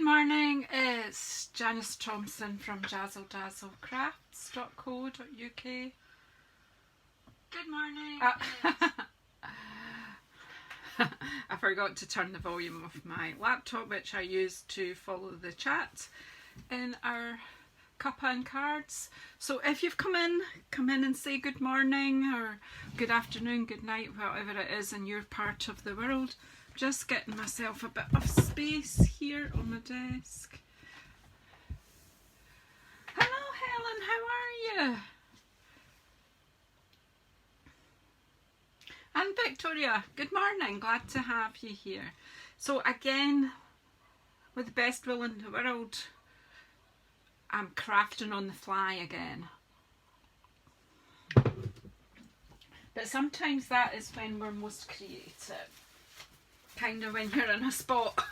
morning, it's Janice Thompson from JazzleDazzleCrafts.co.uk. Good morning. I forgot to turn the volume of my laptop, which I use to follow the chat in our Cuppa and Cards. So if you've come in and say good morning or good afternoon, good night, whatever it is in your part of the world. Just getting myself a bit of space here on my desk. Hello Helen, how are you? And Victoria, good morning, glad to have you here. So again, with the best will in the world, I'm crafting on the fly again. But sometimes that is when we're most creative. Kind of when you're in a spot,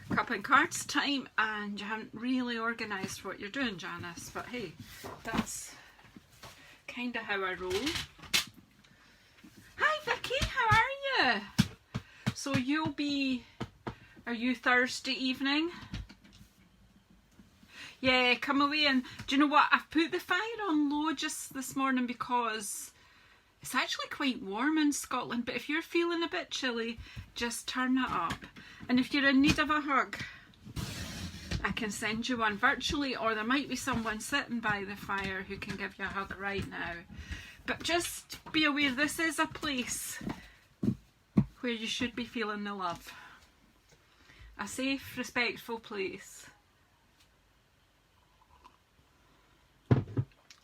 Cuppa and Cards time, and you haven't really organised what you're doing, Janice. But hey, that's kind of how I roll. Hi Vicky, how are you? So are you Thursday evening? Yeah, come away. And do you know what? I've put the fire on low just this morning because it's actually quite warm in Scotland, but if you're feeling a bit chilly, just turn it up. And if you're in need of a hug, I can send you one virtually, or there might be someone sitting by the fire who can give you a hug right now. But just be aware, this is a place where you should be feeling the love. A safe, respectful place.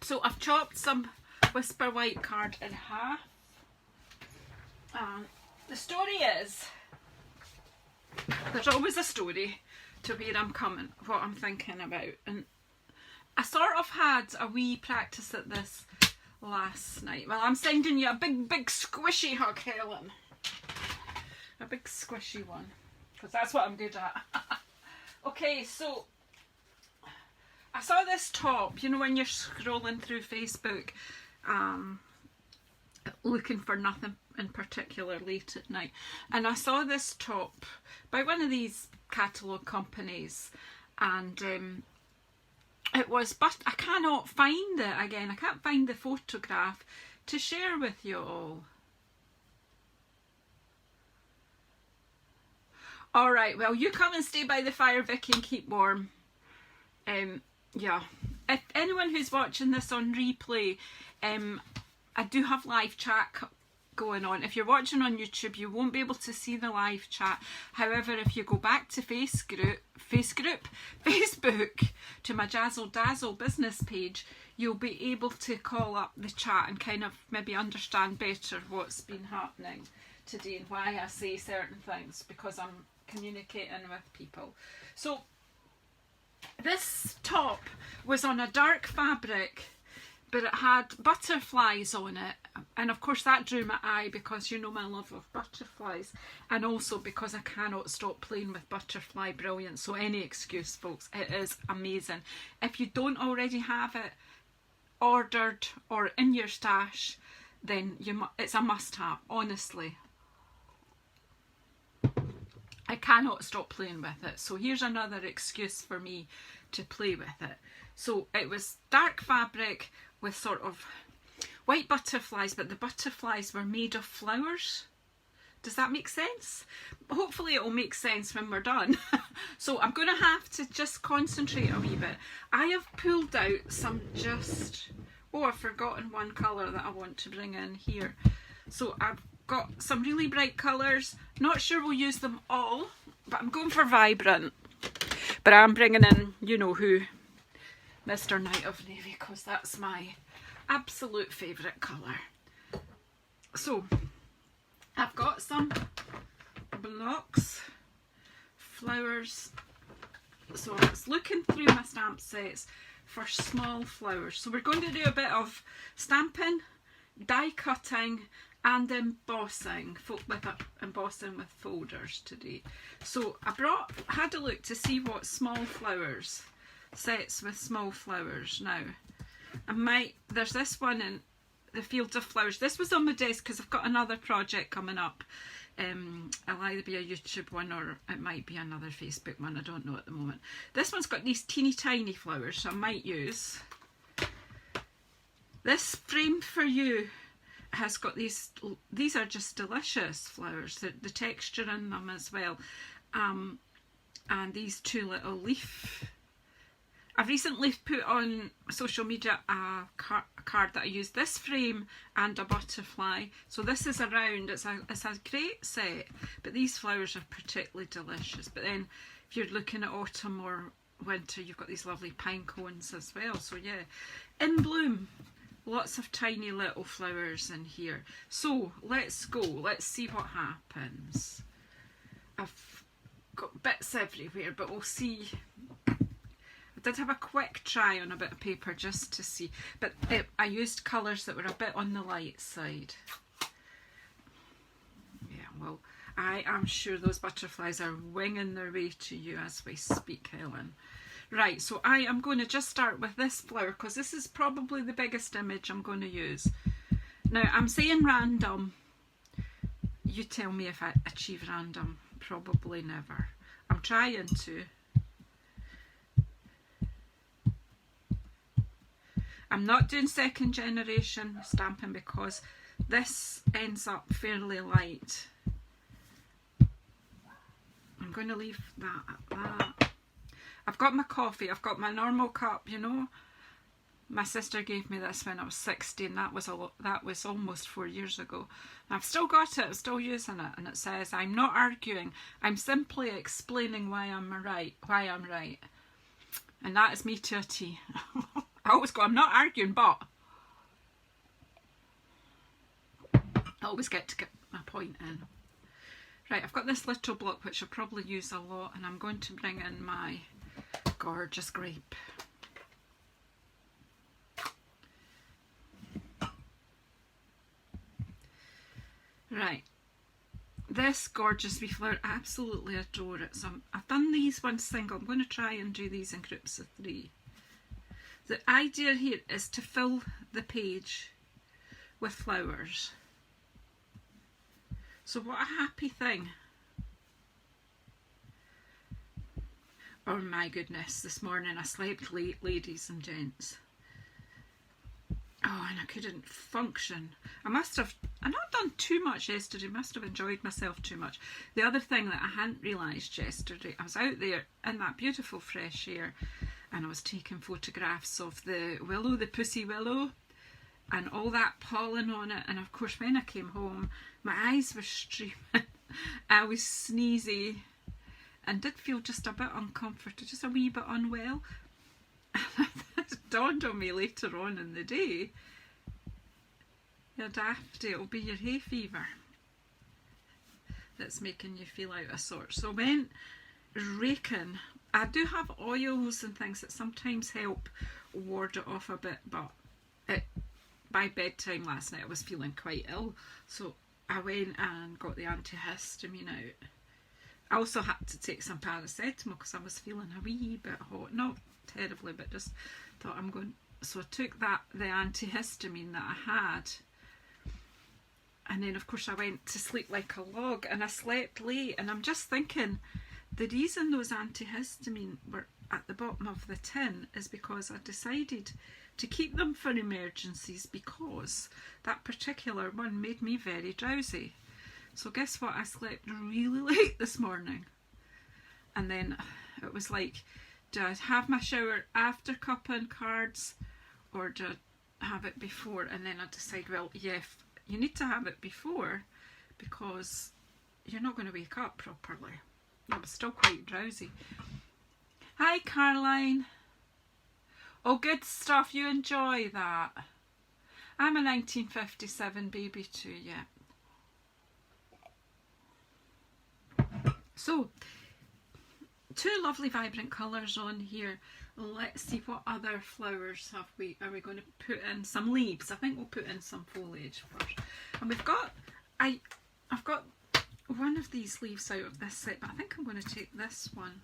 So I've chopped some Whisper White card in half. The story is, there's always a story to where I'm coming, what I'm thinking about, and I sort of had a wee practice at this last night. Well, I'm sending you a big squishy hug, Helen. A big squishy one, because that's what I'm good at. Okay, so I saw this top, you know, when you're scrolling through Facebook, looking for nothing in particular late at night, and I saw this top by one of these catalogue companies, and it was, but I cannot find it again. I can't find the photograph to share with you all. Alright, well, you come and stay by the fire, Vicky, and keep warm. Yeah, if anyone who's watching this on replay, I do have live chat going on. If you're watching on YouTube, you won't be able to see the live chat. However, if you go back to Facebook, to my Jazzle Dazzle business page, you'll be able to call up the chat and kind of maybe understand better what's been happening today and why I say certain things, because I'm communicating with people. So this top was on a dark fabric, but it had butterflies on it, and of course that drew my eye because you know my love of butterflies, and also because I cannot stop playing with butterfly brilliance. So any excuse, folks, it is amazing. If you don't already have it ordered or in your stash, then it's a must-have, honestly. I cannot stop playing with it, so here's another excuse for me to play with it. So it was dark fabric with sort of white butterflies, but the butterflies were made of flowers. Does that make sense? Hopefully it will make sense when we're done. So I'm going to have to just concentrate a wee bit. I have pulled out some I've forgotten one colour that I want to bring in here. So I've got some really bright colours. Not sure we'll use them all, but I'm going for vibrant. But I'm bringing in, you know who, Mr. Night of Navy, because that's my absolute favourite colour. So I've got some blocks, flowers. So I was looking through my stamp sets for small flowers. So we're going to do a bit of stamping, die cutting, and embossing with folders today. So I had a look to see what small flowers, sets with small flowers. Now there's this one in the Fields of Flowers. This was on my desk because I've got another project coming up It'll either be a YouTube one or it might be another Facebook one, I don't know at the moment. This one's got these teeny tiny flowers, so I might use this frame for you. Has got these are just delicious flowers, the texture in them as well, and these two little leaf. I've recently put on social media a card that I used this frame and a butterfly. So this is a round, it's a great set, but these flowers are particularly delicious. But then if you're looking at autumn or winter, you've got these lovely pine cones as well. So yeah, in bloom, lots of tiny little flowers in here. So let's go, let's see what happens. I've got bits everywhere, but we'll see. I did have a quick try on a bit of paper just to see, but I used colours that were a bit on the light side. Yeah, well, I am sure those butterflies are winging their way to you as we speak, Helen. Right, so I am going to just start with this flower because this is probably the biggest image I'm going to use. Now, I'm saying random. You tell me if I achieve random. Probably never. I'm trying to. I'm not doing second generation stamping because this ends up fairly light. I'm going to leave that at that. I've got my coffee, I've got my normal cup, you know. My sister gave me this when I was 16, that was almost 4 years ago. And I've still got it, I'm still using it, and it says, I'm not arguing, I'm simply explaining why I'm right. And that is me to a T. I always go, I'm not arguing, but I always get to get my point in. Right, I've got this little block which I'll probably use a lot, and I'm going to bring in my gorgeous grape. Right, this gorgeous wee flower, I absolutely adore it. So I've done these one single, I'm going to try and do these in groups of 3. The idea here is to fill the page with flowers. So what a happy thing. Oh my goodness, this morning I slept late, ladies and gents. Oh, and I couldn't function. I not done too much yesterday, must have enjoyed myself too much. The other thing that I hadn't realised yesterday, I was out there in that beautiful fresh air and I was taking photographs of the willow, the pussy willow, and all that pollen on it. And of course when I came home, my eyes were streaming, I was sneezy and did feel just a bit uncomfortable, just a wee bit unwell. It dawned on me later on in the day, you're daft, it'll be your hay fever that's making you feel out of sorts. So I went raking. I do have oils and things that sometimes help ward it off a bit, but by bedtime last night I was feeling quite ill, so I went and got the antihistamine out. I also had to take some paracetamol because I was feeling a wee bit hot, not terribly, but just thought I'm going. So I took the antihistamine that I had, and then of course I went to sleep like a log, and I slept late. And I'm just thinking, the reason those antihistamine were at the bottom of the tin is because I decided to keep them for emergencies, because that particular one made me very drowsy. So guess what, I slept really late this morning, and then it was like, do I have my shower after Cuppa and Cards or do I have it before? And then I decide, well, yeah, you need to have it before because you're not going to wake up properly. I was still quite drowsy. Hi Caroline. Oh, good stuff, you enjoy that. I'm a 1957 baby too, yeah. So, 2 lovely vibrant colours on here. Let's see what other flowers are we going to put in. Some leaves. I think we'll put in some foliage first. And we've got, I've got one of these leaves out of this set, but I think I'm going to take this one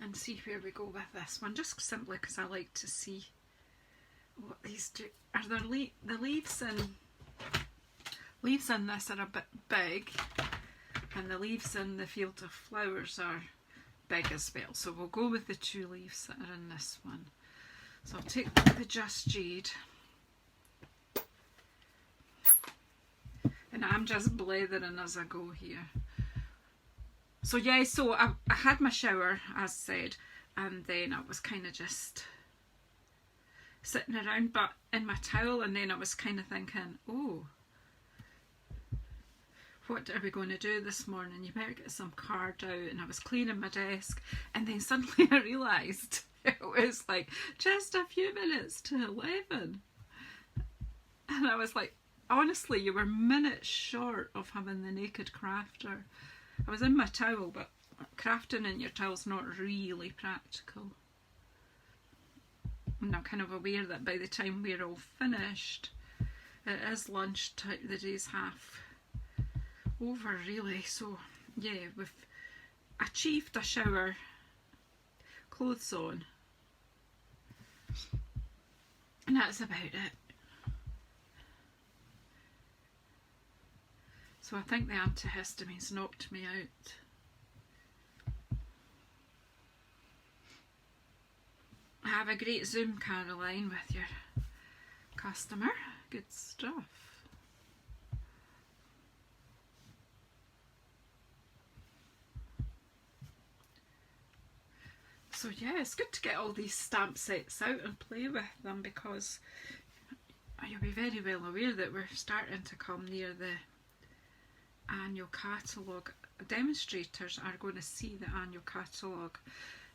and see where we go with this one, just simply because I like to see what these do. Are there the leaves in this are a bit big. And the leaves in the Field of Flowers are big as well. So we'll go with the 2 leaves that are in this one. So I'll take the Just Jade. And I'm just blathering as I go here. So yeah, so I had my shower, as said, and then I was kind of just sitting around but in my towel, and then I was kind of thinking, oh, what are we going to do this morning? You better get some card out. And I was cleaning my desk, and then suddenly I realised it was like just a few minutes to 11. And I was like, honestly, you were minutes short of having the naked crafter. I was in my towel, but crafting in your towel's not really practical. And I'm kind of aware that by the time we're all finished, it is lunchtime, the day's half over really. So yeah, we've achieved a shower, clothes on, and that's about it. So I think the antihistamines knocked me out. Have a great Zoom, Caroline, with your customer. Good stuff. So yeah, it's good to get all these stamp sets out and play with them, because you'll be very well aware that we're starting to come near the annual catalogue. Demonstrators are going to see the annual catalogue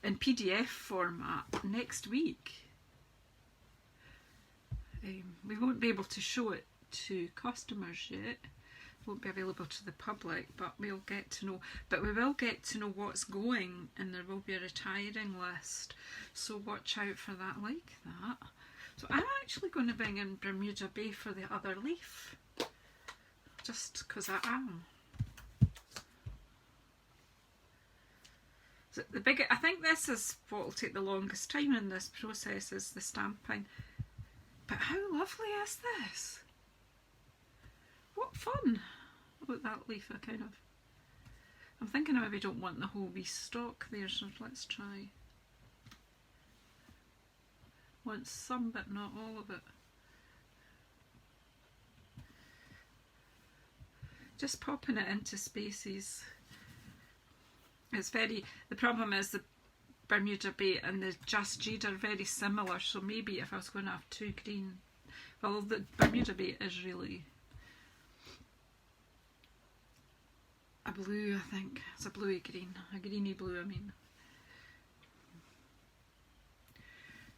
in PDF format next week. We won't be able to show it to customers yet. It won't be available to the public, but we'll get to know. But we will get to know what's going, and there will be a retiring list. So watch out for that, like that. So I'm actually going to bring in Bermuda Bay for the other leaf, just because I am. So I think this is what will take the longest time in this process, is the stamping. But how lovely is this? What fun! About that leaf, I'm thinking I maybe don't want the whole wee stalk there, so let's try. Want some, but not all of it. Just popping it into spaces. It's the problem is the Bermuda Bay and the Just Jade are very similar, so maybe if I was going to have 2 green, well, the Bermuda Bay is really a blue, I think. It's a bluey green, a greeny blue, I mean.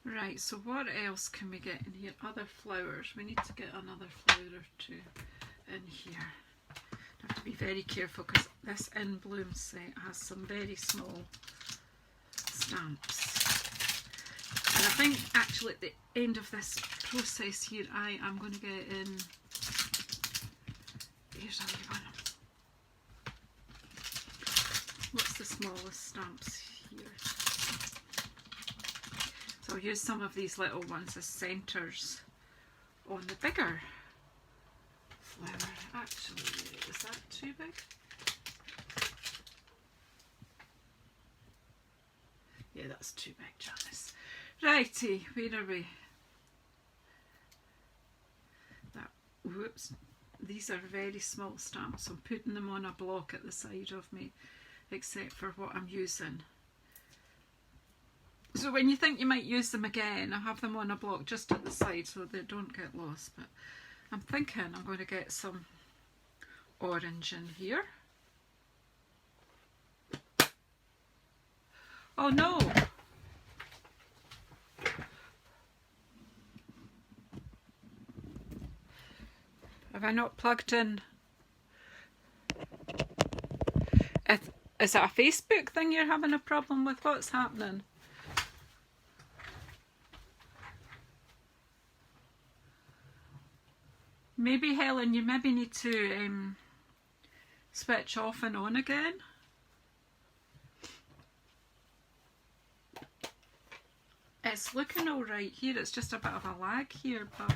Right, so what else can we get in here? Other flowers. We need to get another flower or 2 in here. I have to be very careful because this In Bloom set has some very small stamps. And I think actually at the end of this process here, I am going to get in. Here's a wee one. What's the smallest stamps here? So I'll use some of these little ones as centres on the bigger flower. Actually, is that too big? Yeah, that's too big, Janice. Righty, where are we? Whoops. These are very small stamps, so I'm putting them on a block at the side of me, except for what I'm using. So when you think you might use them again, I have them on a block just at the side so they don't get lost. But I'm thinking I'm going to get some orange in here. Oh no! Have I not plugged in? Is it a Facebook thing you're having a problem with? What's happening? Maybe, Helen, you maybe need to switch off and on again. It's looking alright here, it's just a bit of a lag here, but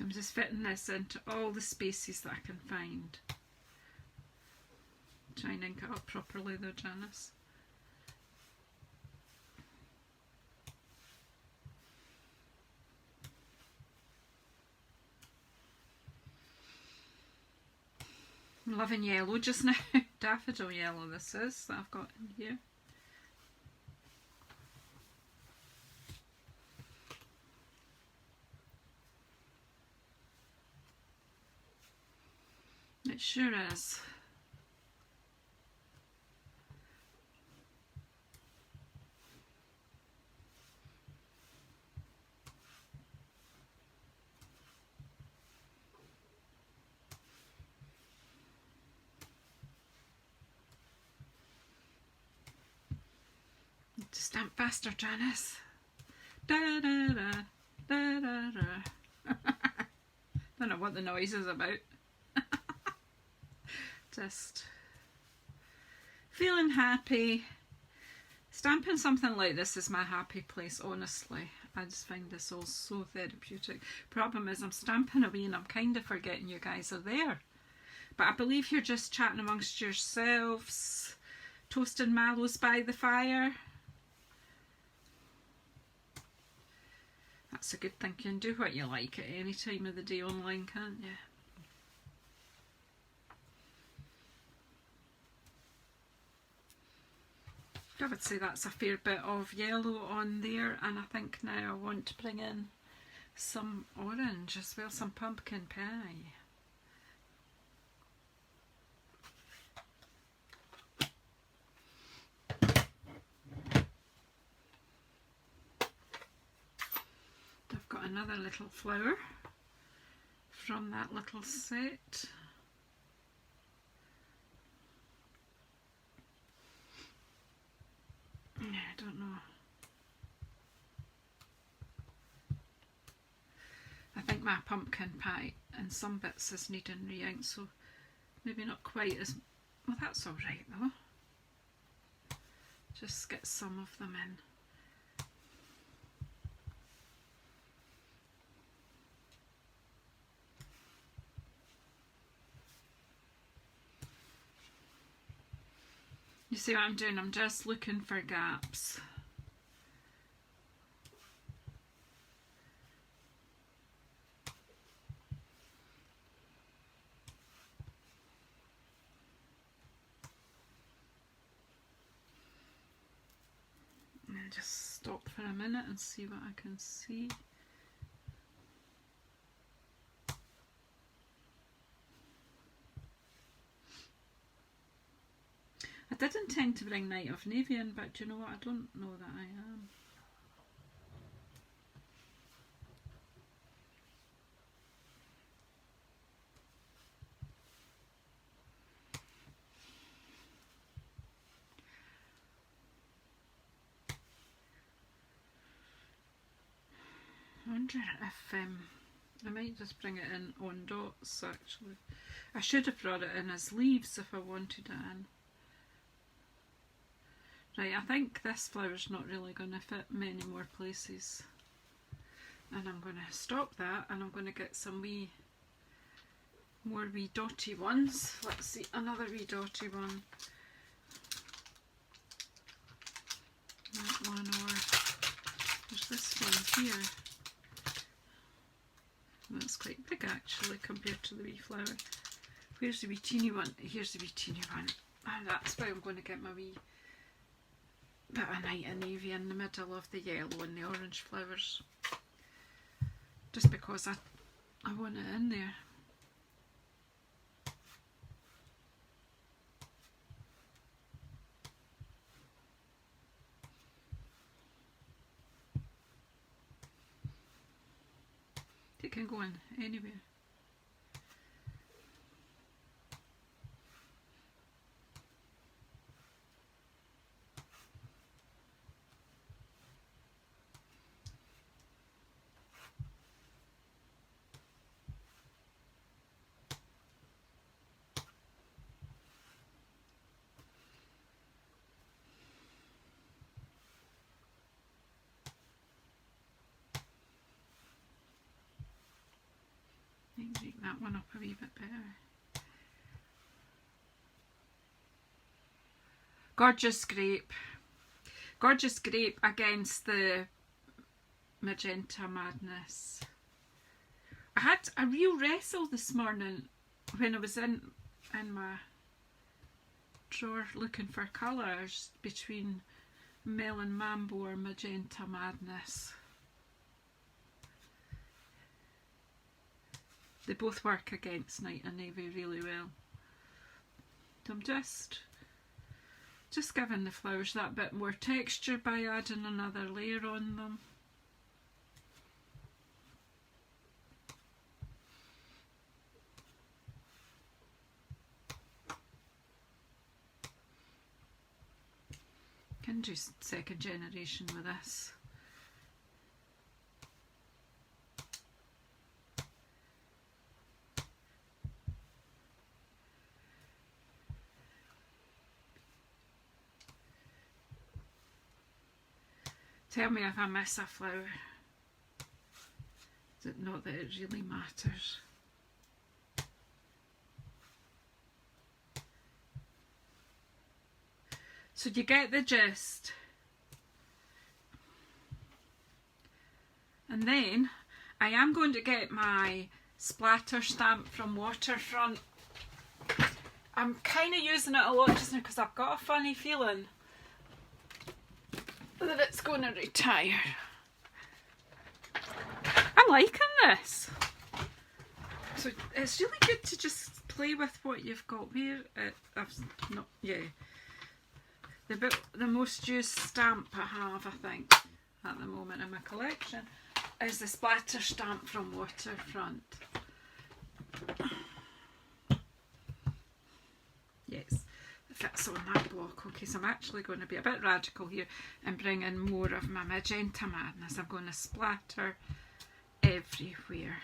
I'm just fitting this into all the spaces that I can find. Try and ink it up properly though, Janice. I'm loving yellow just now. Daffodil yellow this is that I've got in here. It sure is. Need to stamp faster, Janice. Da da da da da da. Don't know what the noise is about. Just feeling happy. Stamping something like this is my happy place, honestly. I just find this all so therapeutic. Problem is I'm stamping away and I'm kind of forgetting you guys are there. But I believe you're just chatting amongst yourselves, toasting mallows by the fire. That's a good thing. You can do what you like at any time of the day online, can't you? I would say that's a fair bit of yellow on there, and I think now I want to bring in some orange as well, some pumpkin pie. I've got another little flower from that little set. I don't know. I think my pumpkin pie and some bits is needing re-ink, so maybe not quite as... Well, that's alright though. Just get some of them in. You see what I'm doing? I'm just looking for gaps. And just stop for a minute and see what I can see. I did intend to bring Night of Navy in, but do you know what? I don't know that I am. I wonder if I might just bring it in on dots actually. I should have brought it in as leaves if I wanted it in. Right, I think this flower's not really going to fit many more places. And I'm going to stop that and I'm going to get some more wee dotty ones. Let's see, another wee dotty one. That one, or there's this one here. That's quite big actually compared to the wee flower. Where's the wee teeny one? Here's the wee teeny one. And that's why I'm going to get my wee bit of Night of Navy in the middle of the yellow and the orange flowers. Just because I want it in there. It can go in anywhere. that one up a wee bit better. Gorgeous Grape. Gorgeous Grape against the Magenta Madness. I had a real wrestle this morning when I was in my drawer looking for colours between Melon Mambo or Magenta Madness. They both work against Night and Navy really well. So I'm just giving the flowers that bit more texture by adding another layer on them. Can do second generation with this. Tell me if I miss a flower. Not that it really matters. So you get the gist. And then I am going to get my splatter stamp from Waterfront. I'm kind of using it a lot just now because I've got a funny feeling that it's going to retire. I'm liking this. So it's really good to just play with what you've got here. The most used stamp I have, I think, at the moment in my collection is the splatter stamp from Waterfront. Yes, it fits on that block. Okay, so I'm actually going to be a bit radical here and bring in more of my Magenta Madness. I'm going to splatter everywhere.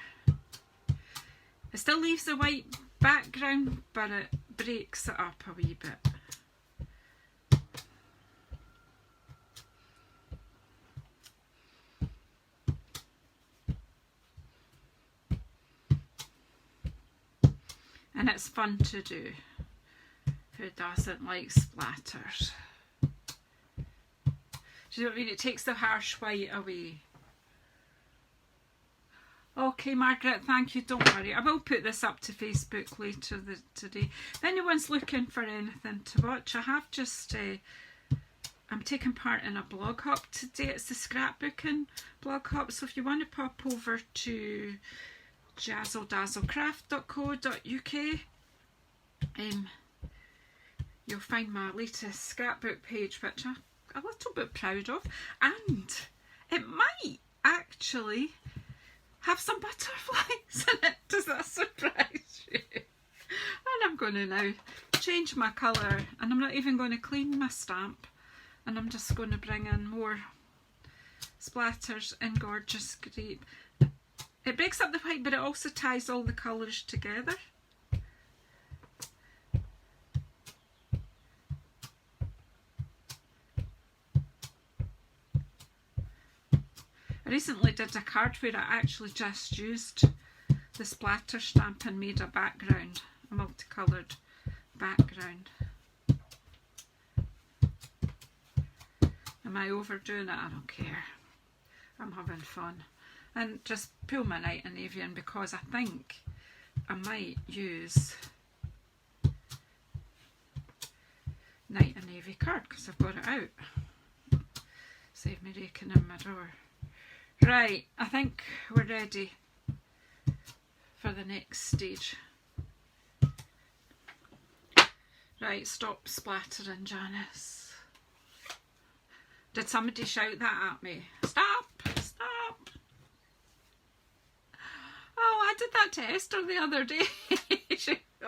It still leaves a white background, but it breaks it up a wee bit. And it's fun to do. Who doesn't like splatters? Do you know what I mean? It takes the harsh white away. Okay, Margaret, thank you. Don't worry. I will put this up to Facebook later today. If anyone's looking for anything to watch, I have just... I'm taking part in a blog hop today. It's the scrapbooking blog hop. So if you want to pop over to JazzleDazzleCraft.co.uk, you'll find my latest scrapbook page, which I'm a little bit proud of, and it might actually have some butterflies in it. Does that surprise you? And I'm going to now change my colour, and I'm not even going to clean my stamp, and I'm just going to bring in more splatters in Gorgeous Grape. It breaks up the white, but it also ties all the colours together. I recently did a card where I actually just used the splatter stamp and made a background, a multicoloured background. Am I overdoing it? I don't care. I'm having fun. And just pull my Night and Navy in because I think I might use Night and Navy card because I've got it out. Save me raking in my drawer. Right, I think we're ready for the next stage. Right, stop splattering, Janice. Did somebody shout that at me? Stop! Stop! Oh, I did that to Esther the other day.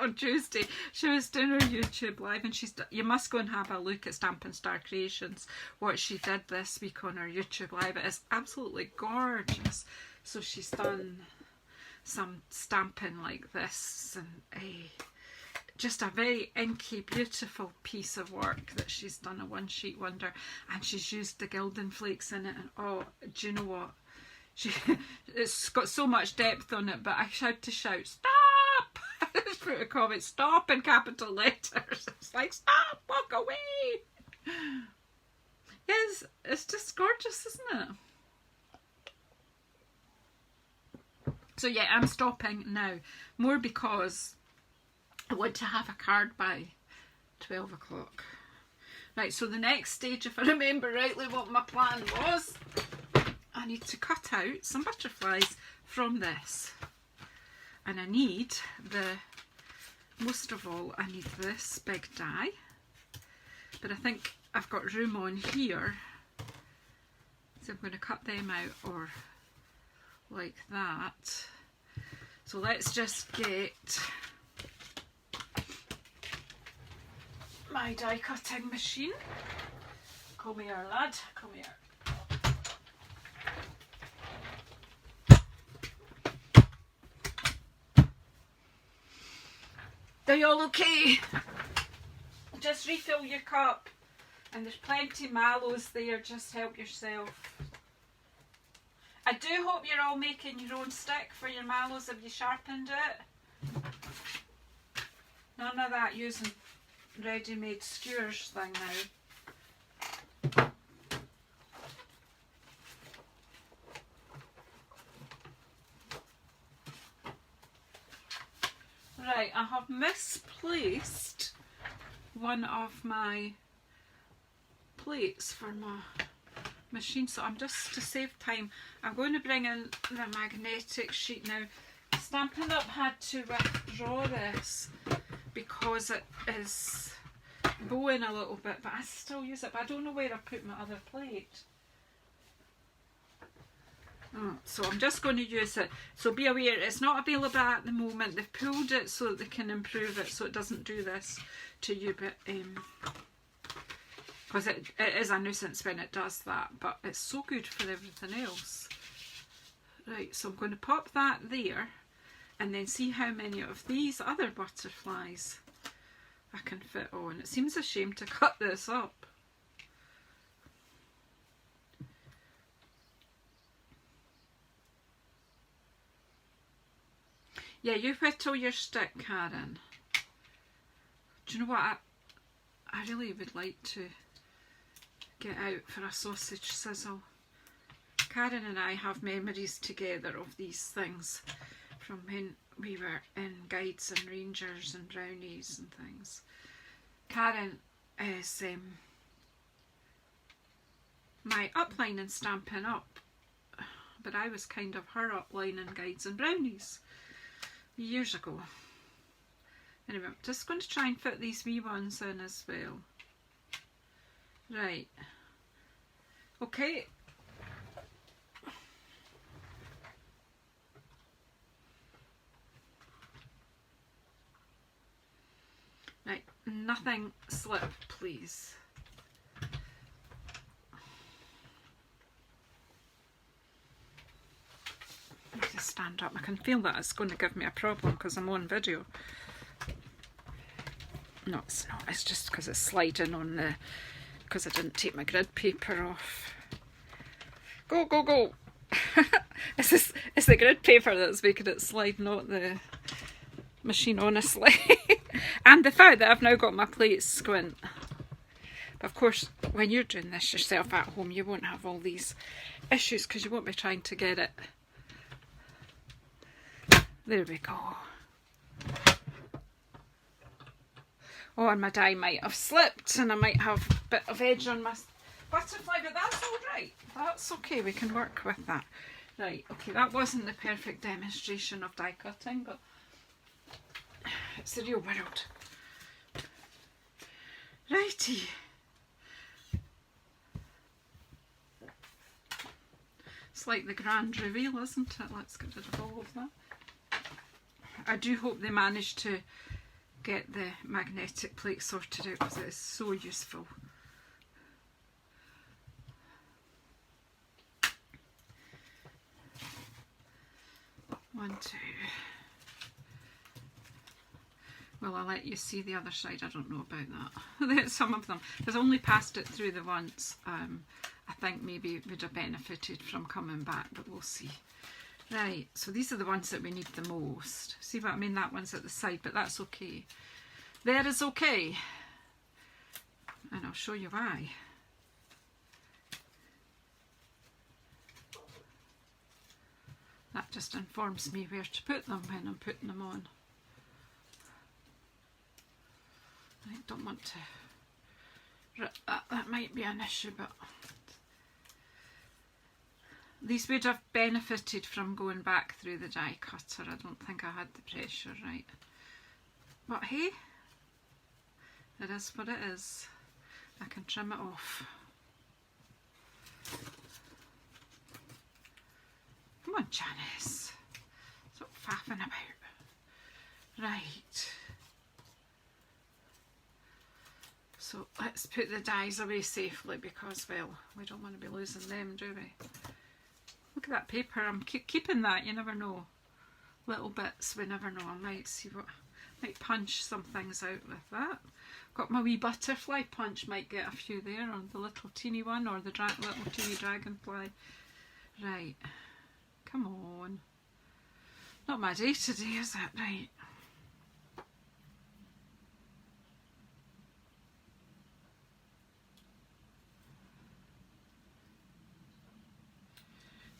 On Tuesday, she was doing her YouTube live, and you must go and have a look at Stampin' Star Creations, what she did this week on her YouTube live. It is absolutely gorgeous. So she's done some stamping like this, and just a very inky, beautiful piece of work that she's done, a one sheet wonder, and she's used the gilding flakes in it, and oh, do you know what? It's got so much depth on it, but I had to shout, stop! Just put a comment, stop in capital letters. It's like, stop, walk away. Yes, it's just gorgeous, isn't it? So yeah, I'm stopping now. More because I want to have a card by 12 o'clock. Right, so the next stage, if I remember rightly what my plan was, I need to cut out some butterflies from this. And I need most of all, I need this big die. But I think I've got room on here. So I'm going to cut them out or like that. So let's just get my die cutting machine. Come here, lad, come here. Are you all okay? Just refill your cup. And there's plenty of mallows there, just help yourself. I do hope you're all making your own stick for your mallows. Have you sharpened it? None of that using ready-made skewers thing now. Right, I have misplaced one of my plates for my machine, so I'm just, to save time, I'm going to bring in the magnetic sheet now. Stampin' Up had to withdraw this because it is bowing a little bit, but I still use it, but I don't know where I put my other plate. Oh, so I'm just going to use it. So be aware, it's not available at the moment. They've pulled it so that they can improve it so it doesn't do this to you, but because it is a nuisance when it does that, but it's so good for everything else. Right, so I'm going to pop that there and then see how many of these other butterflies I can fit on. It seems a shame to cut this up. Yeah, you whittle your stick, Karen. Do you know what I really would like to get out for a sausage sizzle? Karen and I have memories together of these things from when we were in Guides and Rangers and Brownies and things. Karen is my upline in Stampin' Up, but I was kind of her upline in Guides and Brownies years ago. Anyway, I'm just going to try and fit these wee ones in as well. Right. Okay. Right, nothing slip, please. I need to stand up. I can feel that it's going to give me a problem because I'm on video. No, it's not. It's just because it's sliding on the... because I didn't take my grid paper off. Go, go, go! It's the grid paper that's making it slide, not the machine, honestly. And the fact that I've now got my plate squint. But of course, when you're doing this yourself at home, you won't have all these issues because you won't be trying to get it. There we go. Oh, and my die might have slipped and I might have a bit of edge on my butterfly, but that's all right. That's okay, we can work with that. Right, okay, that wasn't the perfect demonstration of die cutting, but it's the real world. Righty. It's like the grand reveal, isn't it? Let's get rid of all of that. I do hope they manage to get the magnetic plate sorted out because it is so useful. One, two. Well, I'll let you see the other side. I don't know about that. Some of them, because I only passed it through the once. I think maybe it would have benefited from coming back, but we'll see. Right, so these are the ones that we need the most. See what I mean? That one's at the side, but that's okay. There is okay. And I'll show you why. That just informs me where to put them when I'm putting them on. I don't want to rip that. That might be an issue, but these would have benefited from going back through the die cutter. I don't think I had the pressure right. But hey, it is what it is. I can trim it off. Come on, Janice. Stop faffing about. Right. So let's put the dies away safely because, well, we don't want to be losing them, do we? Look at that paper. I'm keeping that. You never know. Little bits. We never know. I might see what. Might punch some things out with that. Got my wee butterfly punch. Might get a few there on the little teeny one or the little teeny dragonfly. Right. Come on. Not my day today, is it? Right.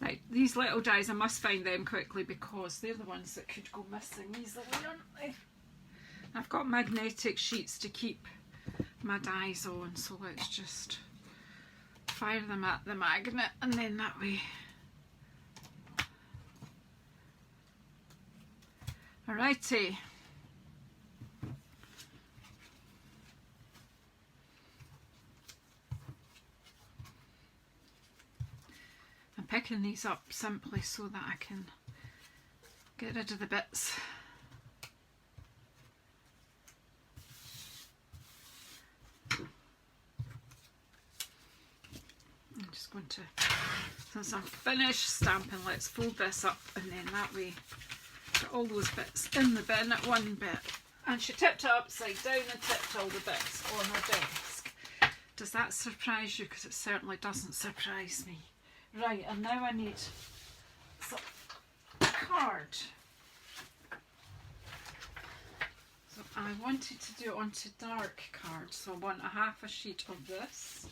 Right, these little dies, I must find them quickly because they're the ones that could go missing easily, aren't they? I've got magnetic sheets to keep my dies on, so let's just fire them at the magnet and then that way. Alrighty. I'm picking these up simply so that I can get rid of the bits. I'm just going to, since I'm finished stamping, let's fold this up and then that way get all those bits in the bin at one bit. And she tipped it upside down and tipped all the bits on her desk. Does that surprise you? Because it certainly doesn't surprise me. Right, and now I need some card. So I wanted to do it onto dark card, so I want a half a sheet of this.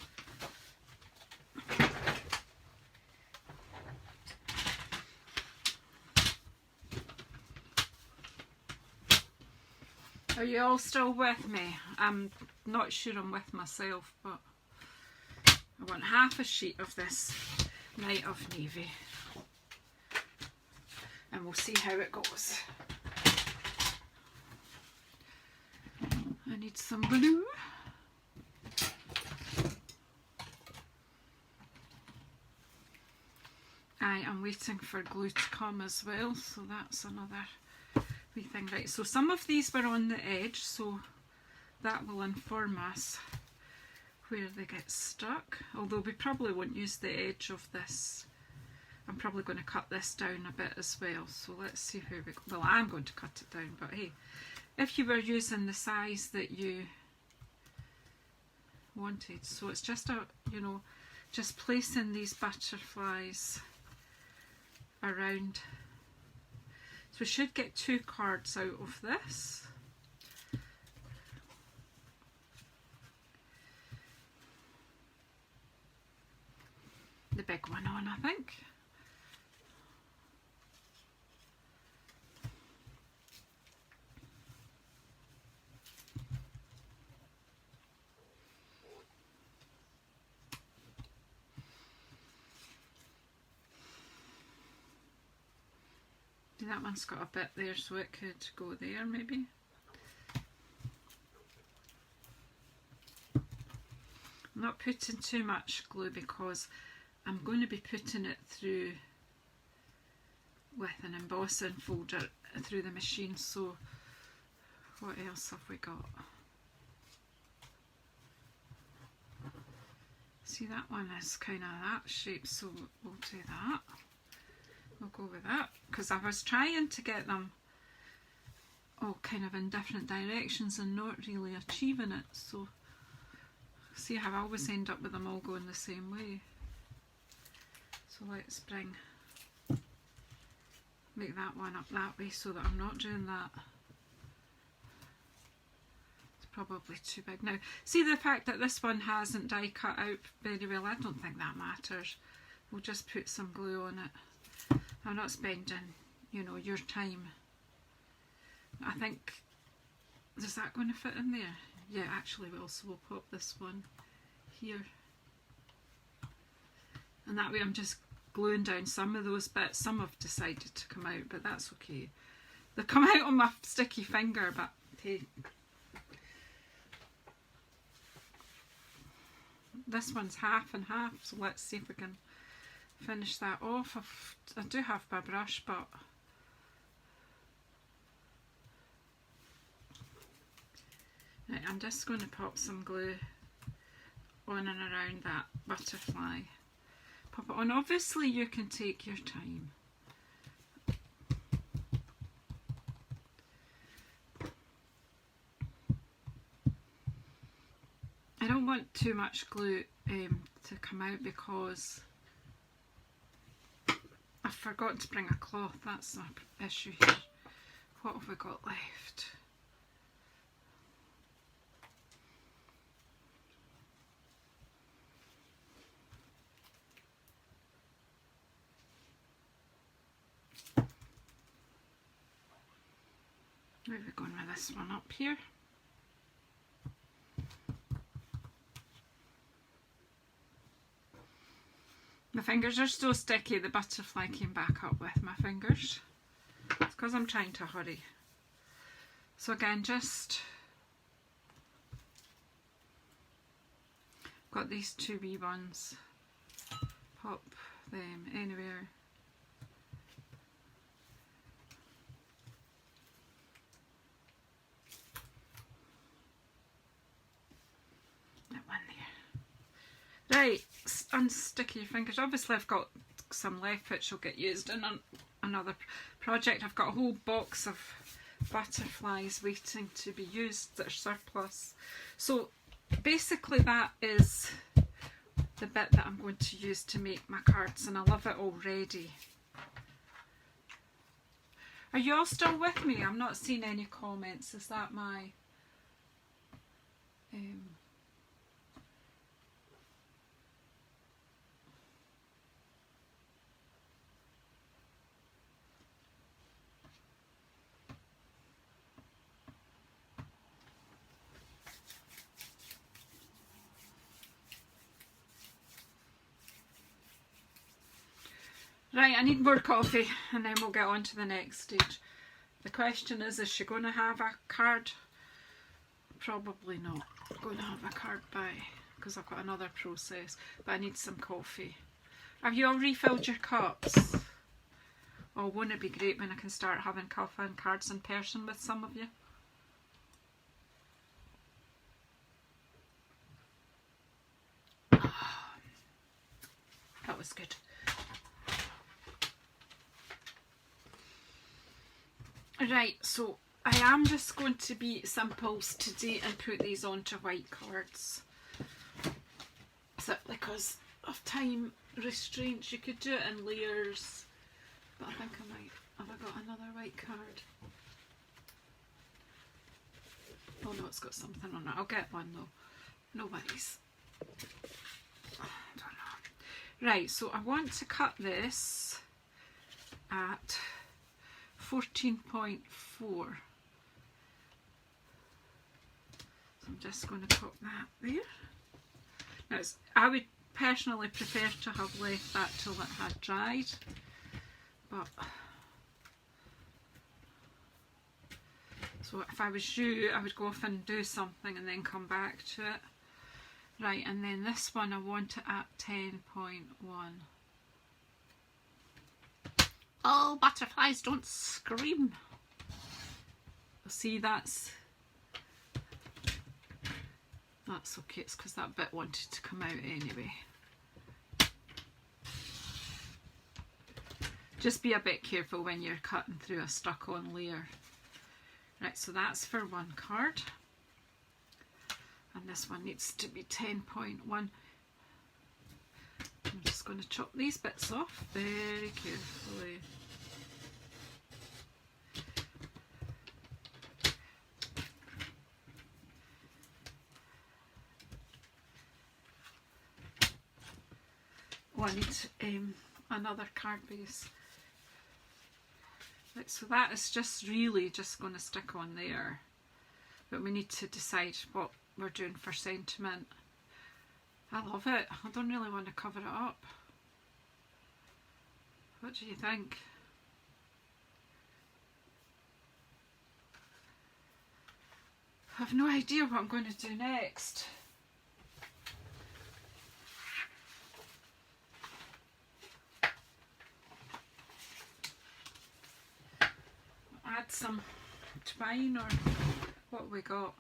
Are you all still with me? I'm not sure I'm with myself, but I want half a sheet of this Night of Navy. And we'll see how it goes. I need some blue. I am waiting for glue to come as well, so that's another wee thing. Right, so some of these were on the edge, so that will inform us where they get stuck, although we probably won't use the edge of this. I'm probably going to cut this down a bit as well, so let's see where we go. Well, I'm going to cut it down, but hey, if you were using the size that you wanted, so it's just a, you know, just placing these butterflies around. So we should get 2 cards out of this. The big one on, I think. That one's got a bit there, so it could go there maybe. I'm not putting too much glue because I'm going to be putting it through with an embossing folder through the machine. So what else have we got? See, that one is kind of that shape, so we'll do that. We'll go with that, because I was trying to get them all kind of in different directions and not really achieving it. So see how I always end up with them all going the same way. So let's bring make that one up that way so that I'm not doing that. It's probably too big. Now, see the fact that this one hasn't die cut out very well, I don't think that matters. We'll just put some glue on it. I'm not spending, you know, your time. I think, is that going to fit in there? Yeah, actually will, so we'll pop this one here. And that way I'm just gluing down some of those bits. Some have decided to come out, but that's okay. They come out on my sticky finger, but hey. This one's half and half, so let's see if we can finish that off. I do have my brush, but right, I'm just going to pop some glue on and around that butterfly. Pop it on. Obviously you can take your time. I don't want too much glue to come out because I forgot to bring a cloth. That's the issue here. What have we got left? Where are we going with this one up here? My fingers are so sticky, the butterfly came back up with my fingers. It's because I'm trying to hurry. So again, just got these two wee ones. Pop them anywhere. Right, unstick your fingers. Obviously I've got some left which will get used in another project. I've got a whole box of butterflies waiting to be used that are surplus. So basically that is the bit that I'm going to use to make my cards, and I love it already. Are you all still with me? I'm not seeing any comments. Is that my... Right, I need more coffee and then we'll get on to the next stage. The question is she going to have a card? Probably not. I'm going to have a card by, because I've got another process, but I need some coffee. Have you all refilled your cups? Oh, won't it be great when I can start having Cuppa and Cards in person with some of you? Oh, that was good. Right, so I am just going to be simples today and put these onto white cards. Simply because of time restraints. You could do it in layers, but I think I might. Have I got another white card? Oh no, it's got something on it. I'll get one though. No worries. I don't know. Right, so I want to cut this at 14.4. So I'm just going to put that there. Now I would personally prefer to have left that till it had dried, but so if I was you, I would go off and do something and then come back to it. Right, and then this one I want it at 10.1. Oh, butterflies, don't scream. See, that's okay. It's because that bit wanted to come out anyway. Just be a bit careful when you're cutting through a stuck-on layer. Right, so that's for one card. And this one needs to be 10.1. I'm just going to chop these bits off very carefully. I need another card base. Right, so that is just really just going to stick on there. But we need to decide what we're doing for sentiment. I love it. I don't really want to cover it up. What do you think? I have no idea what I'm going to do next. Add some twine, or what have we got?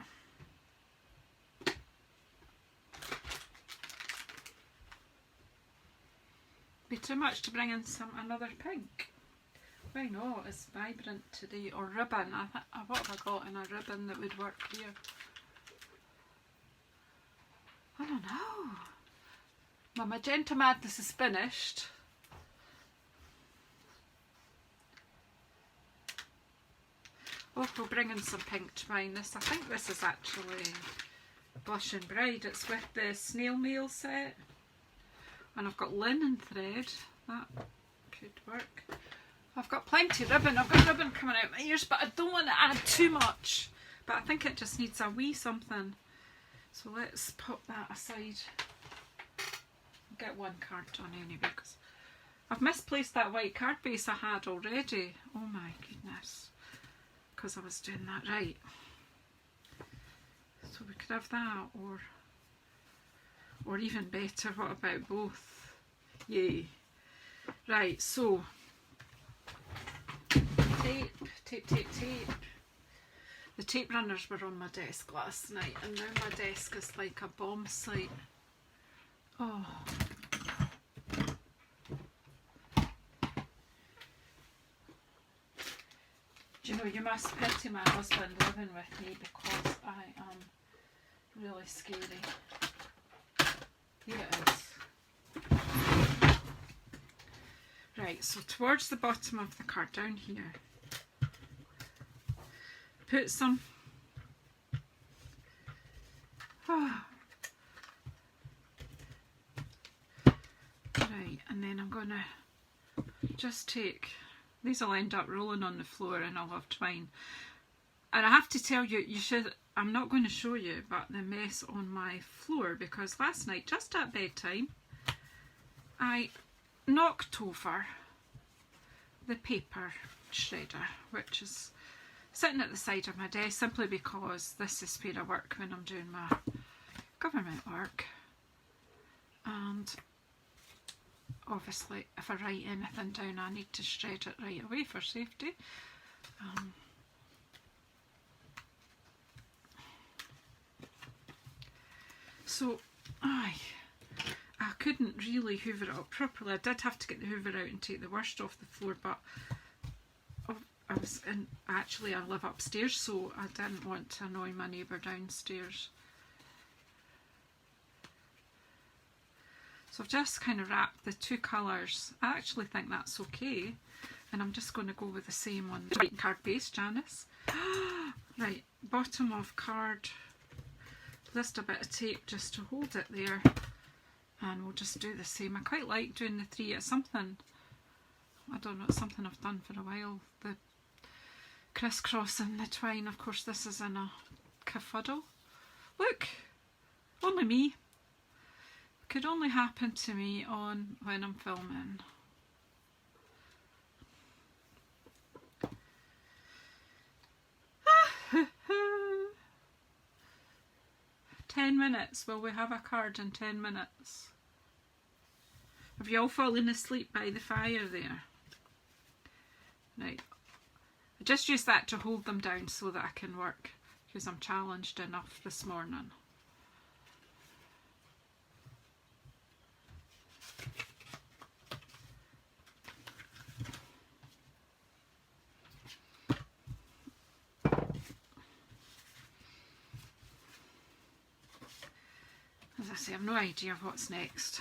Be too much to bring in another pink. Why not? It's vibrant today. Or ribbon. What have I got in a ribbon that would work here? I don't know. My magenta madness is finished. Oh, we'll bring in some pink twine. I think this is actually Blush and Bride. It's with the snail mail set. And I've got linen thread. That could work. I've got plenty of ribbon. I've got ribbon coming out my ears, but I don't want to add too much. But I think it just needs a wee something. So let's pop that aside. I'll get one card done anyway, because I've misplaced that white card base I had already. Oh my goodness. Because I was doing that right. So we could have that, or even better, what about both? Yay. Right, so tape. The tape runners were on my desk last night, and now my desk is like a bomb site. Oh. Do you know, you must pity my husband living with me, because I am really scary. Here it is. Right, so towards the bottom of the card, down here, put some right, and then I'm going to just take, these will end up rolling on the floor and I'll have twine. And I have to tell you, I'm not going to show you, but the mess on my floor, because last night, just at bedtime, I knocked over the paper shredder, which is sitting at the side of my desk, simply because this is where I work when I'm doing my government work. And obviously if I write anything down, I need to shred it right away for safety. So I couldn't really hoover it up properly. I did have to get the hoover out and take the worst off the floor, but I live upstairs, so I didn't want to annoy my neighbour downstairs. So I've just kind of wrapped the two colours. I actually think that's okay, and I'm just going to go with the same on the card base, Janice. Right, bottom of card, just a bit of tape just to hold it there, and we'll just do the same. I quite like doing the three. It's something, I don't know, it's something I've done for a while, the crisscrossing the twine. Of course this is in a cafuddle. Look, only me. Could only happen to me when I'm filming. "10 minutes. Will we have a card in 10 minutes? Have you all fallen asleep by the fire there? Right. I just use that to hold them down so that I can work, because I'm challenged enough this morning. As I say, I've no idea what's next.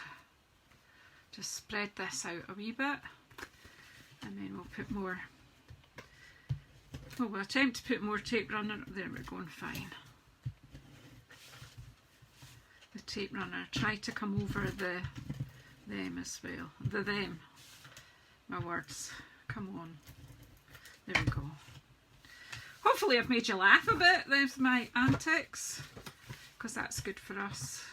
Just spread this out a wee bit, and then we'll put more. Well, we'll attempt to put more tape runner. There, we're going fine. The tape runner. Try to come over the them as well. Them. My words. Come on. There we go. Hopefully I've made you laugh a bit with my antics, because that's good for us.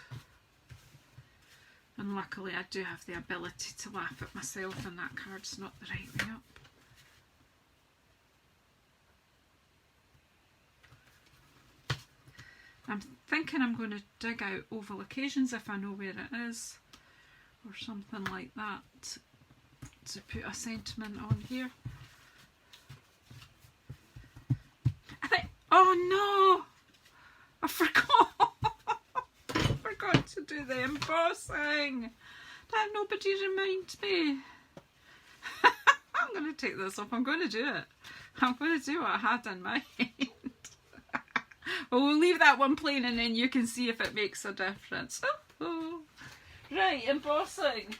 And luckily I do have the ability to laugh at myself, and that card's not the right way up. I'm thinking I'm going to dig out oval occasions if I know where it is, or something like that, to put a sentiment on here. Oh no! I forgot! I forgot to do the embossing! That nobody remind me. I'm going to take this off. I'm going to do it. I'm going to do what I had in mind. Well, we'll leave that one plain and then you can see if it makes a difference. Oh. Right, embossing.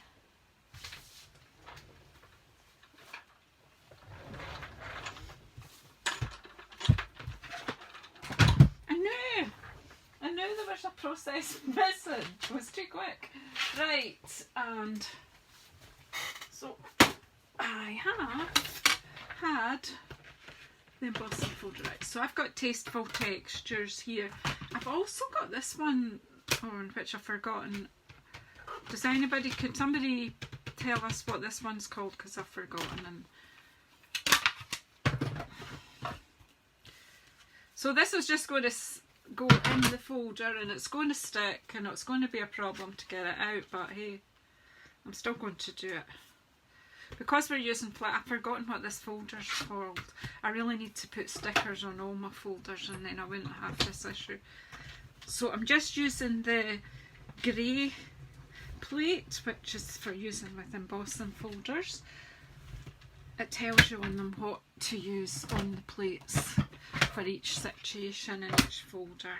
I knew there was a process missing. It was too quick. Right, and so I have had the embossing folder out. So I've got Tasteful Textures here. I've also got this one on which I've forgotten. Does anybody, could somebody tell us what this one's called, because I've forgotten. And so this is just going to go in the folder and it's going to stick and it's going to be a problem to get it out, but hey, I'm still going to do it. Because we're using flat, I've forgotten what this folder's called. I really need to put stickers on all my folders and then I wouldn't have this issue. So I'm just using the grey plate, which is for using with embossing folders. It tells you on them what to use on the plates for each situation in each folder.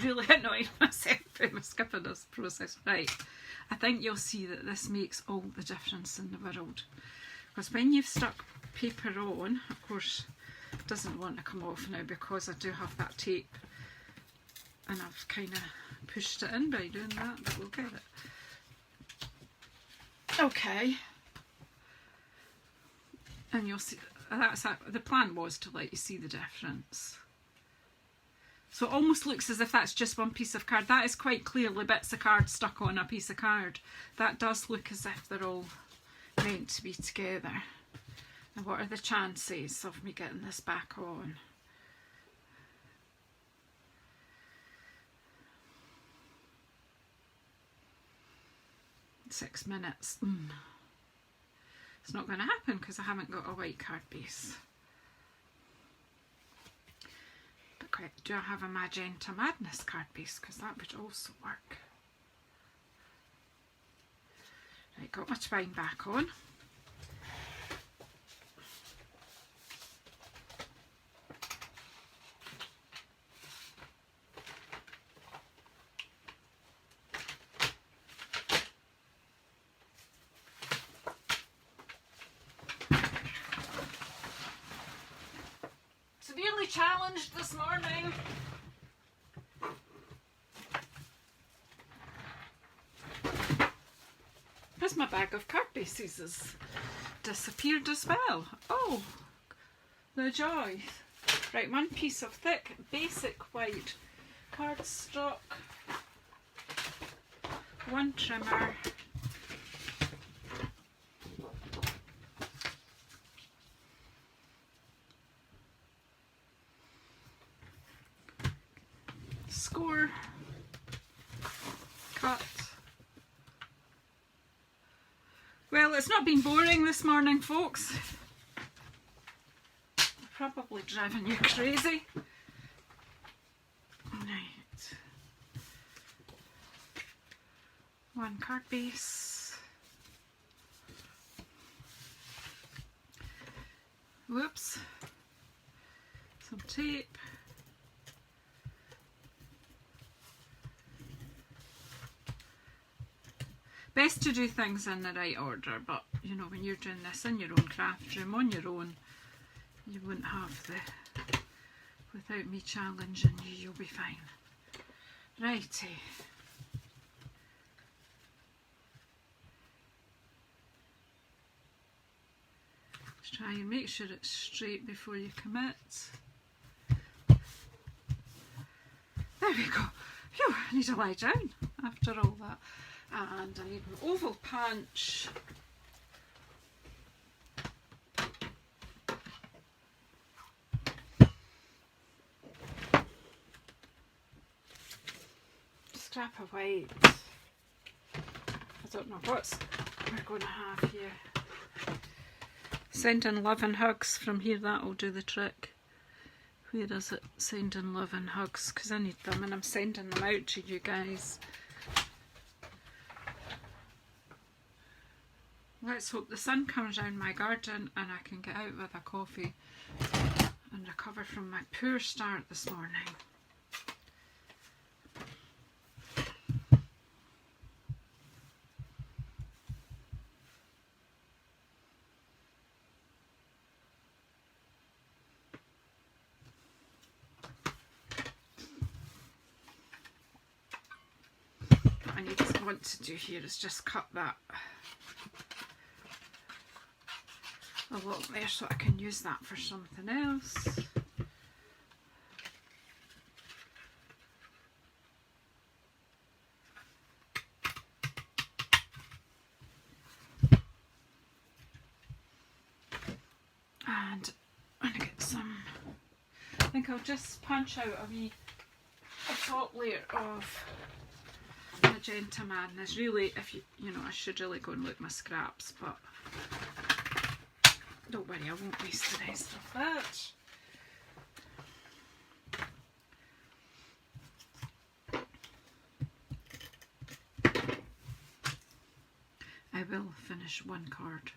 Really annoying myself with my skipping this process. Right, I think you'll see that this makes all the difference in the world. Because when you've stuck paper on, of course, it doesn't want to come off now because I do have that tape and I've kind of pushed it in by doing that, but we'll get it. Okay, and you'll see that's the plan was to let you see the difference. So it almost looks as if that's just one piece of card. That is quite clearly bits of card stuck on a piece of card. That does look as if they're all meant to be together. And what are the chances of me getting this back on? Six minutes. It's not going to happen because I haven't got a white card base. But do I have a Magenta Madness card base? Because that would also work. Right, got my twine back on. Severely challenged this morning. Because my bag of card bases has disappeared as well. Oh, the joy. Right, one piece of thick, basic white cardstock, one trimmer, score, cut. Well, it's not been boring this morning, folks. Probably driving you crazy. Right. One card base. Whoops. Some tape. Best to do things in the right order, but you know, when you're doing this in your own craft room on your own, you wouldn't have the without me challenging you, you'll be fine. Righty. Just try and make sure it's straight before you commit. There we go. Phew, I need to lie down after all that. And I need an oval punch. Scrap of white. I don't know what we're going to have here. Sending love and hugs from here, that'll do the trick. Where is it? Sending love and hugs, because I need them and I'm sending them out to you guys. Let's hope the sun comes down my garden and I can get out with a coffee and recover from my poor start this morning. Want to do here is just cut that a lot there so I can use that for something else. And I'm gonna get some, I think I'll just punch out a top layer of Magenta Madness. Really, if you know, I should really go and look at my scraps, but don't worry, I won't waste the rest of that. I will finish one card.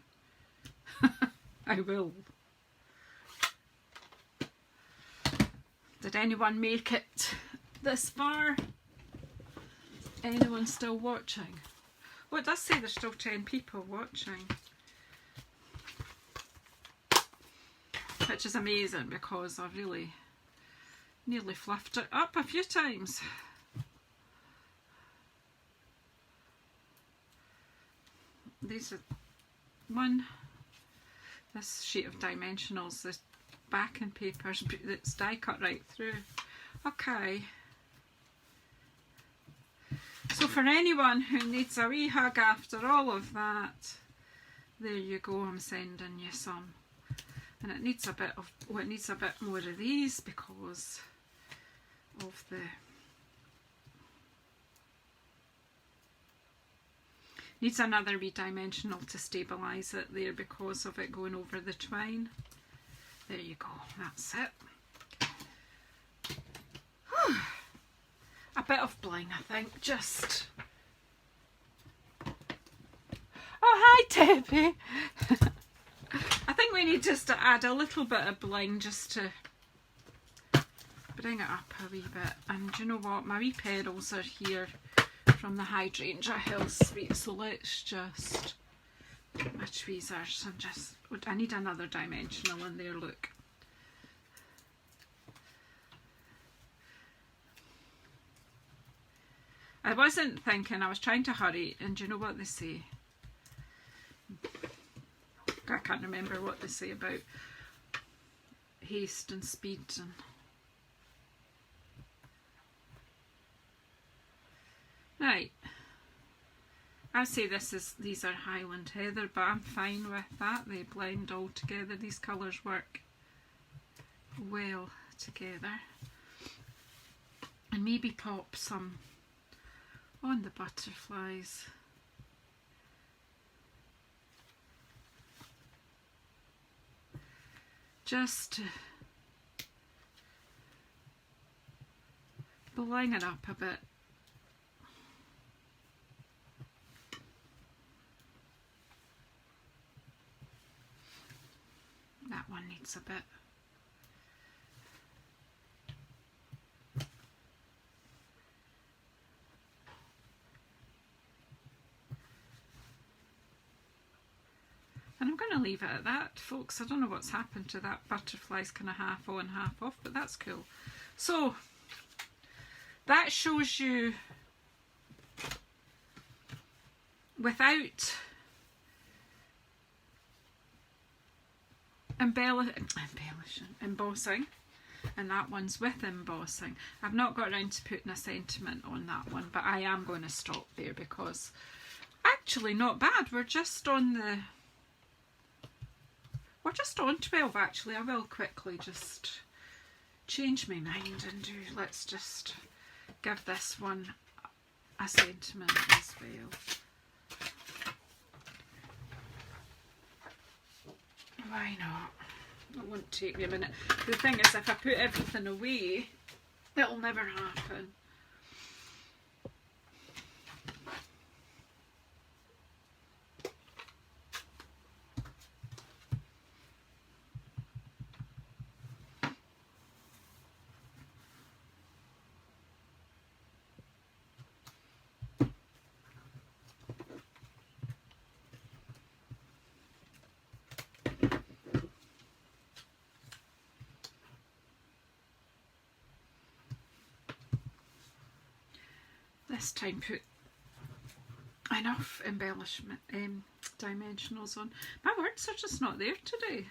I will. Did anyone make it this far? Anyone still watching? Oh, it does say there's still 10 people watching, which is amazing because I've really nearly fluffed it up a few times. These are this sheet of dimensionals, this backing paper, it's die cut right through. Okay. So for anyone who needs a wee hug after all of that, there you go, I'm sending you some. And it needs a bit of, oh, it needs a bit more of these because of the, needs another wee dimensional to stabilise it there because of it going over the twine. There you go, that's it. A bit of bling, I think, just... Oh, hi Debbie! I think we need just to add a little bit of bling just to bring it up a wee bit. And you know what, my wee petals are here from the Hydrangea Hill Sweet, so let's just... My tweezers, and just... I need another dimensional in there, look. I wasn't thinking, I was trying to hurry, and do you know what they say? I can't remember what they say about haste and speed. And right, I say these are Highland Heather, but I'm fine with that. They blend all together. These colours work well together. And maybe pop some on the butterflies. Just to bling it up a bit. That one needs a bit. And I'm going to leave it at that, folks. I don't know what's happened to that. Butterflies kind of half on, half off, but that's cool. So that shows you without embossing, and that one's with embossing. I've not got around to putting a sentiment on that one, but I am going to stop there because actually not bad. We're just on 12 actually. I will quickly just change my mind and let's just give this one a sentiment as well. Why not? It won't take me a minute. The thing is, if I put everything away, it'll never happen. This time put enough embellishment, dimensionals on. My words are just not there today.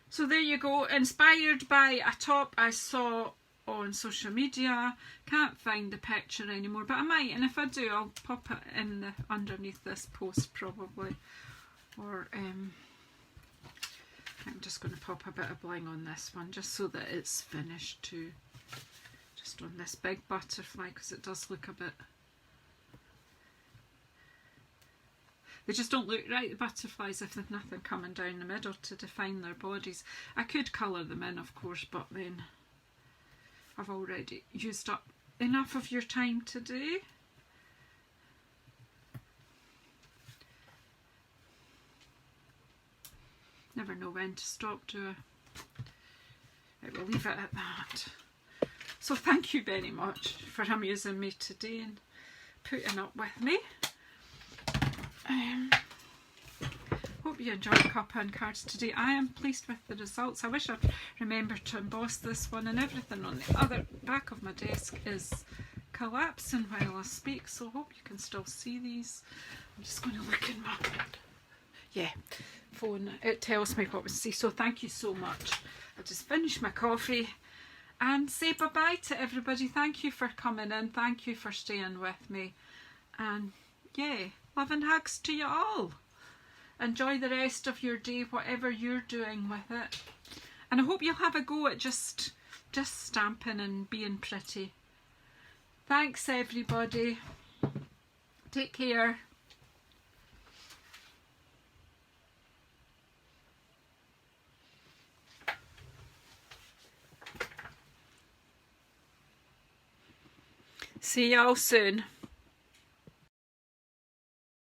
So there you go, inspired by a top I saw on social media. Can't find the picture anymore, but I might, and if I do, I'll pop it in underneath this post probably, or I'm just going to pop a bit of bling on this one just so that it's finished too, just on this big butterfly, because it does look a bit, they just don't look right, the butterflies, if there's nothing coming down the middle to define their bodies. I could colour them in, of course, but then I've already used up enough of your time today. Never know when to stop, do I? Right, we'll leave it at that. So thank you very much for amusing me today and putting up with me. Hope you enjoyed Cuppa and Cards today. I am pleased with the results. I wish I'd remembered to emboss this one, and everything on the other back of my desk is collapsing while I speak, so I hope you can still see these. I'm just going to look in my phone. It tells me what we see, so thank you so much. I'll just finish my coffee and say bye-bye to everybody. Thank you for coming in. Thank you for staying with me. And yeah, love and hugs to you all. Enjoy the rest of your day, whatever you're doing with it. And I hope you'll have a go at just stamping and being pretty. Thanks everybody. Take care. See y'all soon.